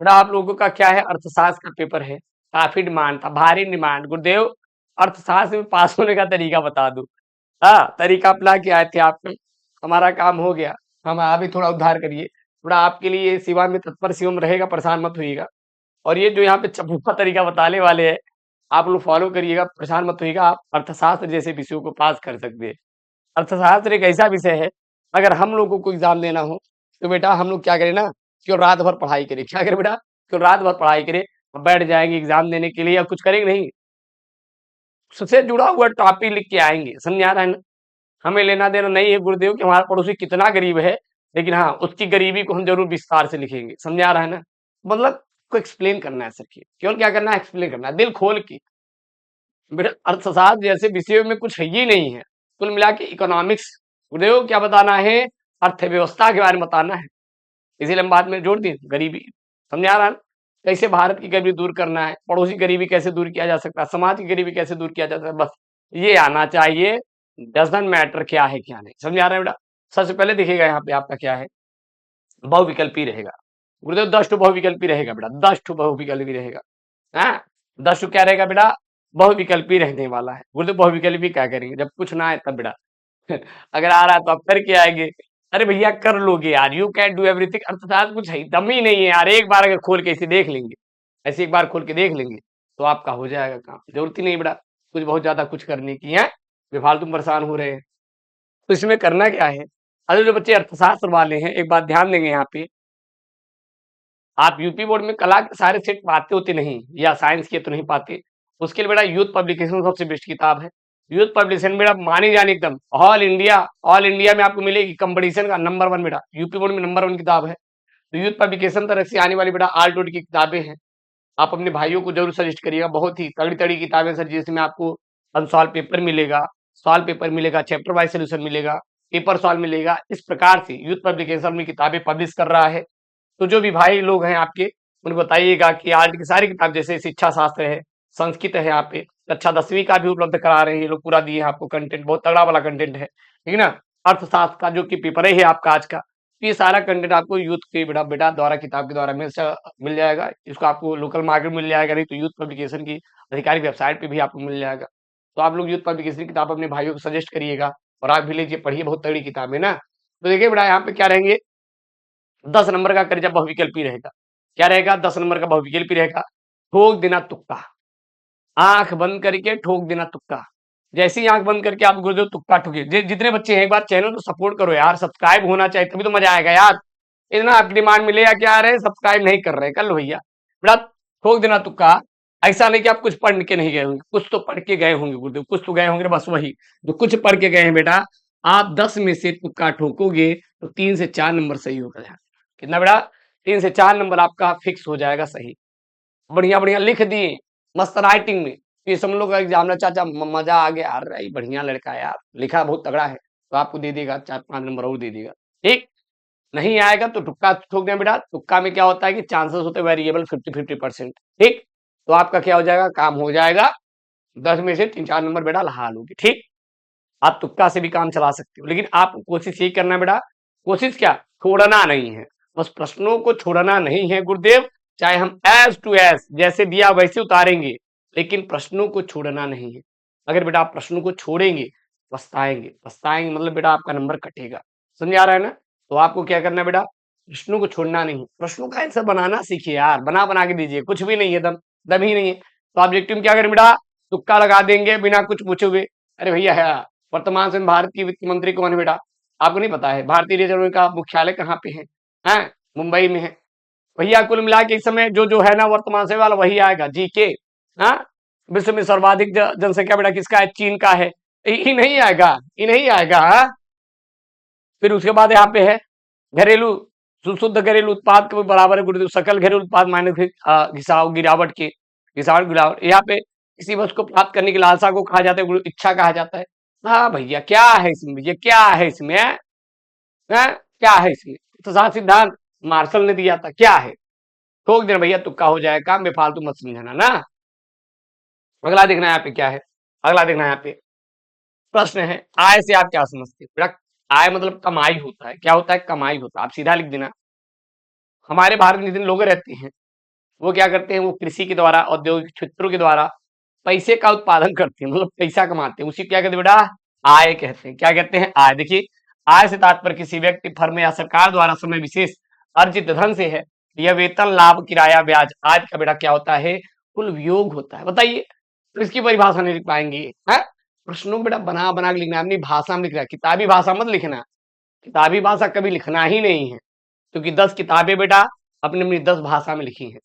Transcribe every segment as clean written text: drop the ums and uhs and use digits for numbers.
बेटा आप लोगों का क्या है, अर्थशास्त्र का पेपर है, काफी डिमांड था, भारी डिमांड। गुरुदेव अर्थशास्त्र में पास होने का तरीका बता दूं। हाँ, तरीका अपना के आए थे आप, हमारा काम हो गया। हम आप भी थोड़ा उद्धार करिए, थोड़ा आपके लिए सेवा में तत्पर शिवम रहेगा, परेशान मत होइएगा। और ये जो यहाँ पे चपूफा तरीका बताने वाले हैं, आप लोग फॉलो करिएगा, परेशान मत होइएगा, आप अर्थशास्त्र जैसे विषयों को पास कर सकते हैं। अर्थशास्त्र एक ऐसा विषय है, अगर हम लोगों को एग्जाम देना हो तो बेटा हम लोग क्या करें ना, क्यों रात भर पढ़ाई करें, क्या करें बेटा, क्यों रात भर पढ़ाई करें, बैठ जाएंगे एग्जाम देने के लिए या कुछ करेंगे नहीं, उससे जुड़ा हुआ टॉपिक लिख के आएंगे। समझ आ रहा है ना? हमें लेना देना नहीं है गुरुदेव कि हमारा पड़ोसी कितना गरीब है, लेकिन हाँ उसकी गरीबी को हम जरूर विस्तार से लिखेंगे। समझ आ रहा है ना? मतलब को एक्सप्लेन करना है सर की, केवल क्या करना है, एक्सप्लेन करना है दिल खोल के। बेटा अर्थशास्त्र जैसे विषयों में कुछ है ही नहीं है, कुल मिला के इकोनॉमिक्स। गुरुदेव क्या बताना है, अर्थव्यवस्था के बारे में बताना है। इसीलिए हम बाद में जोड़ दिए गरीबी। समझ आ रहा है ना? कैसे भारत की गरीबी दूर करना है, पड़ोसी गरीबी कैसे दूर किया जा सकता है, समाज की गरीबी कैसे दूर किया जा सकता है, बस ये आना चाहिए। डजंट मैटर क्या है क्या नहीं। समझ आ रहा है बेटा? सबसे पहले देखिएगा यहाँ पे आपका क्या है, बहुविकल्पी रहेगा। गुरुदेव 10 बहुविकल्पी रहेगा बेटा, 10 बहुविकल्पी रहेगा। हाँ, 10 क्या रहेगा बेटा, बहुविकल्पी रहने वाला है। गुरुदेव बहुविकल्पी क्या करेंगे, जब कुछ ना आए तब बेटा अगर आ रहा है तो आप करके आएंगे। अरे भैया कर लोगे यार, यू कैन डू एवरीथिंग। अर्थशास्त्र कुछ है दम ही नहीं है यार, एक बार अगर खोल के इसे देख लेंगे, ऐसे एक बार खोल के देख लेंगे तो आपका हो जाएगा काम। जरूरत ही नहीं बेटा कुछ बहुत ज्यादा कुछ करने की है, बेफालतू परेशान हो रहे हैं। तो इसमें करना क्या है, अरे जो बच्चे अर्थशास्त्र वाले हैं एक बात ध्यान देंगे यहाँ पे, आप यूपी बोर्ड में कला के सारे सेट पाते होते नहीं, या साइंस के तो नहीं पाते। उसके लिए बेटा यूथ पब्लिकेशन सबसे बेस्ट किताब है। यूथ पब्लिकेशन बेटा मानी जानी एकदम ऑल इंडिया में आपको मिलेगी कंपटीशन का नंबर 1 बेटा, यूपी बोर्ड में नंबर 1 किताब है। तो यूथ पब्लिकेशन तरफ से आने वाली बेटा आल टोट की किताबें हैं, आप अपने भाइयों को जरूर सजेस्ट करिएगा। बहुत ही तगड़ी तगड़ी किताबें सर, जिसमें आपको अनसॉल्व पेपर मिलेगा, सॉल्व पेपर मिलेगा, चैप्टर वाइज सोल्यूशन मिलेगा, पेपर सॉल्व मिलेगा। इस प्रकार से यूथ पब्लिकेशन में किताबें पब्लिश कर रहा है। तो जो भी भाई लोग हैं आपके, उनको बताइएगा कि आर्ट की सारी किताब जैसे शिक्षा शास्त्र है, संस्कृत है, यहाँ पे कक्षा 10वीं का भी उपलब्ध करा रहे हैं ये लोग, पूरा दिए हैं आपको कंटेंट, बहुत तगड़ा वाला कंटेंट है, ठीक है ना। अर्थशास्त्र का जो कि पेपर है आपका आज का, तो ये सारा कंटेंट आपको यूथ के बेटा बेटा द्वारा किताब के द्वारा मिल जाएगा। इसको आपको लोकल मार्केट मिल जाएगा, नहीं तो यूथ पब्लिकेशन की आधिकारिक वेबसाइट पे भी आपको मिल जाएगा। तो आप लोग यूथ पब्लिकेशन की किताब अपने भाइयों को सजेस्ट करिएगा, और आप भी लीजिए, पढ़िए, बहुत तगड़ी किताब है ना। तो देखिए बेटा यहाँ पे क्या रहेंगे, 10 नंबर का करेजा बहुविकल्पी रहेगा। क्या रहेगा, 10 नंबर का बहुविकल्पी रहेगा। ठोक देना तुक्का, आंख बंद करके ठोक देना तुक्का। जैसे ही आंख बंद करके आप गुरुदेव तुक्का ठोके, जितने बच्चे हैं एक बार चैनल को सपोर्ट करो यार, सब्सक्राइब होना चाहिए तभी तो मजा आएगा यार। इतना आपकी डिमांड मिलेगा क्या आ रहे हैं, सब्सक्राइब नहीं कर रहे, कर लो भैया। बेटा ठोक देना तुक्का, ऐसा नहीं कि आप कुछ पढ़ के नहीं गए होंगे, कुछ तो पढ़ के गए होंगे गुरुदेव, कुछ तो गए होंगे, बस वही जो कुछ पढ़ के गए हैं बेटा। आप 10 में से तुक्का ठोकोगे तो 3 से 4 नंबर सही होगा यार। कितना बेटा, 3 से 4 नंबर आपका फिक्स हो जाएगा सही। बढ़िया बढ़िया लिख दिए, मस्त राइटिंग में। ये सब लोग का एग्जाम, चाचा मजा आ गया यार, अरे बढ़िया लड़का है यार, लिखा बहुत तगड़ा है, तो आपको दे देगा 4-5 नंबर और दे देगा। ठीक, नहीं आएगा तो तुक्का ठोक दें बेटा। तुक्का में क्या होता है कि चांसेस होते हैं वेरिएबल 50-50%। ठीक, तो आपका क्या हो जाएगा, काम हो जाएगा। 10 में से 3-4 नंबर बेटा लहा लोगे। ठीक, आप तुक्का से भी काम चला सकते हो, लेकिन आप कोशिश यही करना बेटा, कोशिश क्या, छोड़ना नहीं है, बस प्रश्नों को छोड़ना नहीं है गुरुदेव। चाहे हम एज टू एज जैसे दिया वैसे उतारेंगे, लेकिन प्रश्नों को छोड़ना नहीं है। अगर बेटा आप प्रश्नों को छोड़ेंगे, पछताएंगे, पछताएंगे मतलब बेटा आपका नंबर कटेगा। समझ आ रहा है ना? तो आपको क्या करना है बेटा, प्रश्नों को छोड़ना नहीं, प्रश्नों का आंसर बनाना सीखिए यार, बना बना के दीजिए, कुछ भी नहीं है, दम दम ही नहीं है। तो ऑब्जेक्टिव में क्या करें बेटा, तुक्का लगा देंगे बिना कुछ पूछे हुए। अरे भैया है, वर्तमान समय भारत की वित्त मंत्री कौन है बेटा, आपको नहीं पता है? भारतीय रिजर्व बैंक का मुख्यालय कहाँ पे है? हैं, मुंबई में है। भैया कुल मिला के इस समय जो है ना वर्तमान समय वाला वही आएगा, जीके। हाँ, विश्व में सर्वाधिक जनसंख्या बेटा किसका है, चीन का है। ये नहीं आएगा, ये नहीं आएगा। हाँ? फिर उसके बाद यहाँ पे है घरेलू, शुद्ध घरेलू उत्पाद के बराबर है गुरुदेव, सकल घरेलू उत्पाद माइनस घिसाव गिरावट के, गिरावट। यहाँ पे किसी वस्तु को प्राप्त करने की लालसा को कहा जाता है गुरु, इच्छा कहा जाता है। हाँ भैया क्या है इसमें, भैया क्या है इसमें है? क्या है इसमें, तो सात सिद्धांत मार्शल ने दिया था, क्या है? ठोक देना भैया, तुक्का हो जाएगा काम, बेफालतू मत समझाना ना। अगला देखना यहाँ पे क्या है, अगला देखना यहाँ पे प्रश्न है, आय से आप क्या समझते हैं बेटा? आय मतलब कमाई होता है, क्या होता है, कमाई होता है। आप सीधा लिख देना, हमारे भारत में जितने लोग रहते हैं वो क्या करते हैं, वो कृषि के द्वारा, औद्योगिक क्षेत्रों के द्वारा पैसे का उत्पादन करते हैं, मतलब पैसा कमाते हैं। उसी को क्या कहते हैं बेटा, आय कहते हैं। क्या कहते हैं, आय। देखिए, आय से तात्पर्य किसी व्यक्ति, फर्म या सरकार द्वारा समय विशेष अर्जित धन से है। यह वेतन, लाभ, किराया, ब्याज आदि का बेटा क्या होता है, कुल वियोग होता है। बताइए, तो इसकी परिभाषा नहीं लिख पाएंगे, है? प्रश्नों को बेटा बना बना के लिखना है, अपनी भाषा में लिखना है, किताबी भाषा मत लिखना। किताबी भाषा कभी लिखना ही नहीं है, क्योंकि 10 किताबें बेटा अपनी अपनी 10 भाषा में लिखी हैं।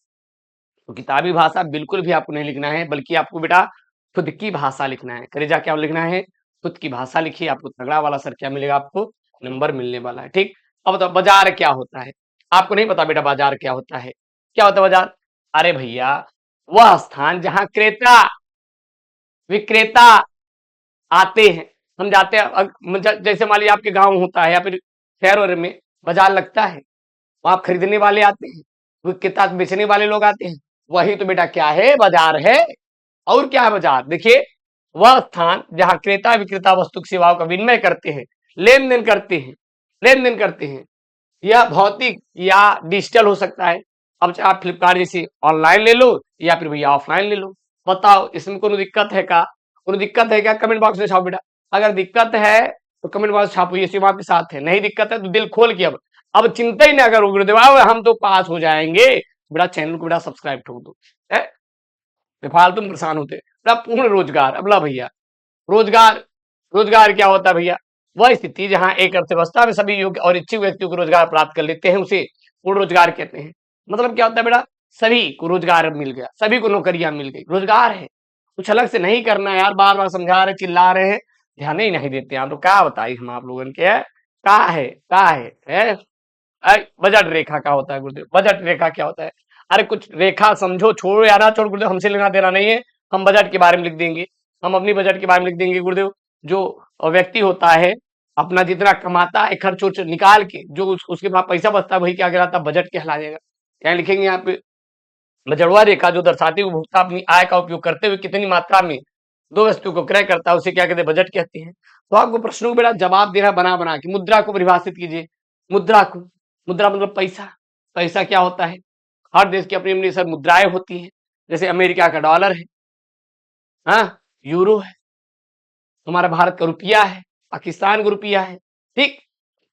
तो किताबी भाषा बिल्कुल भी आपको नहीं लिखना है, बल्कि आपको बेटा खुद की भाषा लिखना है। करेजा क्या लिखना है, खुद की भाषा लिखिए, आपको तगड़ा वाला सर क्या मिलेगा, आपको नंबर मिलने वाला है। ठीक, अब बताओ बाजार क्या होता है। आपको नहीं पता बेटा बाजार क्या होता है, क्या होता है बाजार? अरे भैया, वह स्थान जहां क्रेता विक्रेता आते हैं। हम जाते हैं, जैसे मान लीजिए आपके गांव होता है या फिर शहर वहर में बाजार लगता है, वहां खरीदने वाले आते हैं, विक्रेता बेचने वाले लोग आते हैं, वही तो बेटा क्या है, बाजार है। और क्या है बाजार? देखिए, वह स्थान जहां क्रेता विक्रेता वस्तु सेवाओं का विनिमय करते हैं, लेन देन करते हैं, लेन देन करते हैं। यह भौतिक या डिजिटल हो सकता है। अब चाहे आप फ्लिपकार्ट जैसे ऑनलाइन ले लो या फिर भैया ऑफलाइन ले लो। बताओ, इसमें कोई दिक्कत है का? कोई दिक्कत है क्या? कमेंट बॉक्स में छापो बेटा। अगर दिक्कत है तो कमेंट बॉक्स छापो, ये सिर्फ आपके साथ है। नहीं दिक्कत है तो दिल खोल के अब चिंता ही ना करो गुरुदेव, हम तो पास हो जाएंगे। बेटा चैनल को बेटा सब्सक्राइब ठोक दो, है? बेफालतू में परेशान होते बेटा। पूर्ण रोजगार, अबला भैया, रोजगार, रोजगार क्या होता है भैया? वह स्थिति जहां एक अर्थव्यवस्था में सभी योग्य और इच्छुक व्यक्तियों को रोजगार प्राप्त कर लेते हैं, उसे पूर्ण रोजगार कहते हैं। मतलब क्या होता है बेटा, सभी को रोजगार मिल गया, सभी को नौकरियां मिल गई, रोजगार है। कुछ अलग से नहीं करना है यार, बार बार समझा रहे, चिल्ला रहे हैं, ध्यान ही नहीं देते हैं। तो क्या बताइए हम आप लोगों के, का है, का है? बजट रेखा क्या होता है गुरुदेव? बजट रेखा क्या होता है? अरे कुछ रेखा समझो, छोड़ो या ना छोड़ो गुरुदेव, हमसे लेना देना नहीं है। हम बजट के बारे में लिख देंगे, हम अपनी बजट के बारे में लिख देंगे गुरुदेव। जो व्यक्ति होता है, अपना जितना कमाता है खर्च उर्च निकाल के, जो उसके पास पैसा बचता है, वही क्या कहलाता है, बजट कहला जाएगा। क्या लिखेंगे यहाँ पे? बजड़वा रेखा जो दर्शाती है उपभोक्ता अपनी आय का उपयोग करते हुए कितनी मात्रा में दो वस्तु को क्रय करता है, उसे क्या कहते हैं, बजट कहते हैं। तो आपको प्रश्नों को बेटा जवाब देना बना बना के। मुद्रा को परिभाषित कीजिए, मुद्रा को। मुद्रा मतलब पैसा। पैसा क्या होता है? हर देश की अपनी अपनी सर मुद्राएं होती हैं। जैसे अमेरिका का डॉलर है, हाँ, यूरो है, हमारा भारत का रुपया है, पाकिस्तान का रुपया है। ठीक,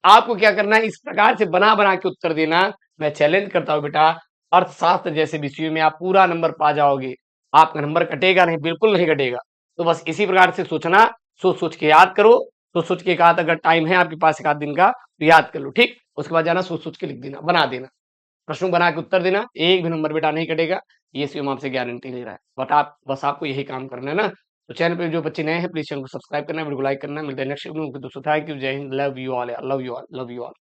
आपको क्या करना है, इस प्रकार से बना बना के उत्तर देना। मैं चैलेंज करता हूं बेटा, अर्थशास्त्र जैसे विषयों में आप पूरा नंबर पा जाओगे, आपका नंबर कटेगा नहीं, बिल्कुल नहीं कटेगा। तो बस इसी प्रकार से सोचना, सोच सोच के याद करो। सोच सोच के, कहा अगर टाइम है आपके पास एक आध दिन का तो याद कर लो। ठीक, उसके बाद जाना सोच सोच के लिख देना, बना देना, प्रश्न बना के उत्तर देना, एक भी नंबर बेटा नहीं कटेगा। ये शिवम आपसे गारंटी ले रहा है। बट आप बस आपको यही काम करना है ना। तो चैनल पे जो बच्चे नए हैं, प्लीज चैनल को सब्सक्राइब करना, वीडियो को लाइक करना। मिलते हैं नेक्स्ट वीडियो में। दोस्तों थैंक यू, जय Hind, love you all, love you all, love you all.